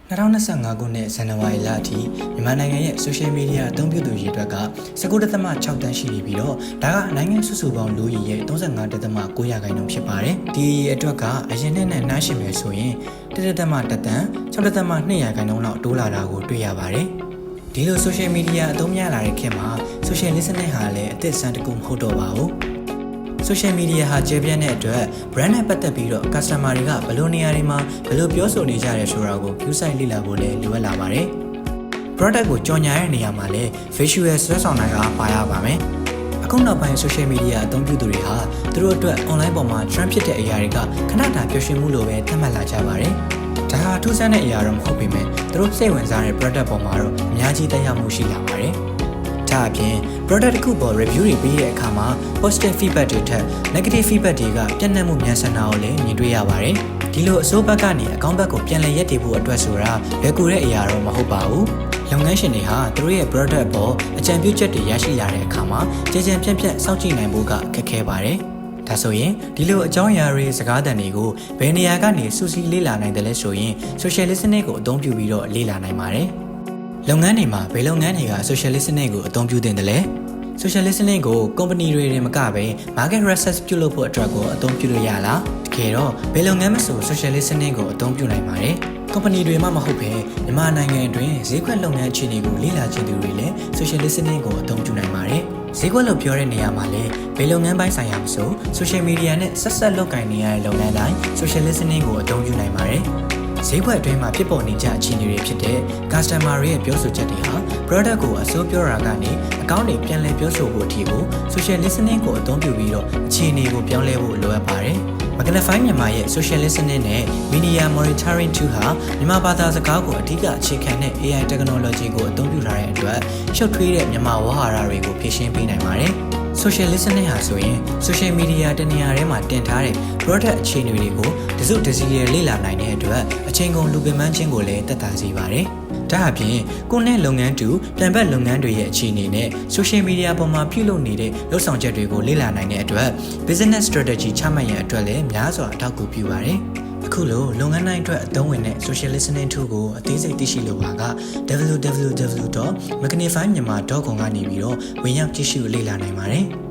2025 ခုနှစ်ဇန်နဝါရီလအထိမြန်မာနိုင်ငံရဲ့ social media အသုံးပြုသူရေအတွက်က 19.6 တန်းရှိနေပြီးတော့ဒါကနိုင်ငံစုစုပေါင်းလူဦးရေရဲ့ 35.9 ရာခိုင်နှုန်းဖြစ်ပါတယ်။ဒီအတွက်ကအရင်နှစ်နဲ့နှိုင်းယှဉ်မယ်ဆိုရင် 1.1 တန်း 6.2 ရာခိုင်နှုန်းလောက်တိုးလာတာကိုတွေ့ရပါတယ်။ဒီလို social media အသုံးများလာတဲ့ခေတ်မှာ social listening ဟာလည်းအသစ်စမ်းတစ်ခုမဟုတ်တော့ပါဘူး။ social media ဟာကျေပြန့်တဲ့အတွက် brand နဲ့ပတ်သက်ပြီးတော့ customer တွေကဘယ်လိုနေရာတွေမှာဘယ်လိုပြောဆိုနေကြရဲဆိုတာကို view site လေ့လာဖို့လည်းလိုအပ်လာပါတယ်။ product ကိုကြော်ညာတဲ့နေရာမှာလည်း visual ဆွဲဆောင်တာကပါရပါမယ်။အခုနောက်ပိုင်း social media အသုံးပြုသူတွေဟာသူတို့အတွက် online ပေါ်မှာ trend ဖြစ်တဲ့အရာတွေကခဏတာပျော်ရွှင်မှုလိုပဲသတ်မှတ်လာကြပါတယ်။ဒါဟာထူးဆန်းတဲ့အရာတော့မဟုတ်ပေမဲ့သူတို့စိတ်ဝင်စားတဲ့ product ပေါ်မှာတော့အများကြီးသက်ရောက်မှုရှိလာပါတယ်။ဒါအပြင် product တစ်ခုပေါ် review တွေပေးတဲ့အခါမှာ positive feedback တွေထက် negative feedback တွေကပြန့်နှံ့မှုမြန်ဆန်တာကိုလည်းမြင်တွေ့ရပါတယ်။ဒီလိုအဆိုးဘက်ကနေအကောင့်ဘက်ကိုပြန်လည်ရပ်တည်ဖို့အတွက်ဆိုတာလွယ်ကူတဲ့အရာတော့မဟုတ်ပါဘူး။လုပ်ငန်းရှင်တွေဟာသူတို့ရဲ့ product ပေါ်အကြံပြုချက်တွေရရှိလာတဲ့အခါမှာကြည်ကြံပြန့်ပြန့်စောင့်ကြည့်နိုင်ဖို့ကခက်ခဲပါတယ်။ဒါဆိုရင်ဒီလိုအကြောင်းအရာတွေစကားသံတွေကိုဘယ်နေရာကနေစူးစီးလေ့လာနိုင်တယ်လဲဆိုရင် social listening ကိုအသုံးပြုပြီးတော့လေ့လာနိုင်ပါတယ်။လုပ်ငန်းတွေမှာဘယ်လုပ်ငန်းတွေက social listening ကိုအသုံးပြုသင့်တယ်လဲ social listening ကို company တွေတင်မကပဲ market research ပြုလုပ်ဖို့အတွက်ကိုအသုံးပြုလို့ရလားတကယ်တော့ဘယ်လုပ်ငန်းမဆို social listening ကိုအသုံးပြုနိုင်ပါတယ် company တွေမှမဟုတ်ပဲမြန်မာနိုင်ငံအတွင်းဈေးကွက်လုပ်ငန်းအခြေအနေကိုလေ့လာခြင်းသူတွေလည်း social listening ကိုအသုံးပြုနိုင်ပါတယ်ဈေးကွက်လို့ပြောတဲ့နေရာမှာလည်းဘယ်လုပ်ငန်းပိုင်းဆိုင်ရာမဆို social media နဲ့ဆက်ဆက်လုပ်ကိုင်နေရတဲ့လုပ်ငန်းတိုင်း social listening ကိုအသုံးပြုနိုင်ပါတယ်ဈေးကွက်အတွင်းမှာဖြစ်ပေါ်နေကြအခြေအနေတွေဖြစ်တဲ့ customer တွေရဲ့ပြောဆိုချက်တွေဟာ product ကိုအစိုးပြောတာကနေအကောင့်တွေပြန်လည်ပြောဆိုဖို့အထိကို social listening ကိုအသုံးပြုပြီးတော့အခြေအနေကိုပြောင်းလဲဖို့လိုအပ်ပါတယ်။ Magnify မြန်မာရဲ့ social listening နဲ့ media monitoring tool ဟာမြန်မာဘာသာစကားကိုအဓိကအခြေခံတဲ့ AI technology ကိုအသုံးပြုထားတဲ့အတွက်ရှုပ်ထွေးတဲ့မြန်မာဝါဟာရတွေကိုဖြည့်ရှင်းပေးနိုင်ပါတယ်။ social listening ဟာဆိုရင် social media တနေရာထဲမှာတင်ထားတဲ့ product အခြေအနေတွေကိုတစုတစည်းလေ့လာနိုင်တဲ့အတွက်အချိန်ကုန်လူပင်ပန်းခြင်းကိုလည်းသက်သာစေပါတယ်။ဒါအပြင်ကိုယ်နဲ့လုပ်ငန်းတူပြန်ဘက်လုပ်ငန်းတွေရဲ့အခြေအနေနဲ့ social media ပေါ်မှာပြုလုပ်နေတဲ့လုပ်ဆောင်ချက်တွေကိုလေ့လာနိုင်တဲ့အတွက် business strategy ချမှတ်ရန်အတွက်လည်းများစွာအထောက်အကူပြုပါတယ်။အခုလိုလုပ်ငန်းတိုင်းအတွက်အသုံးဝင်တဲ့ social listening tool ကိုအသေးစိတ်သိရှိလိုပါက www.magnifymyanmar.com ကနေပြီးတော့ဝင်ရောက်ကြည့်ရှုလေ့လာနိုင်ပါတယ်။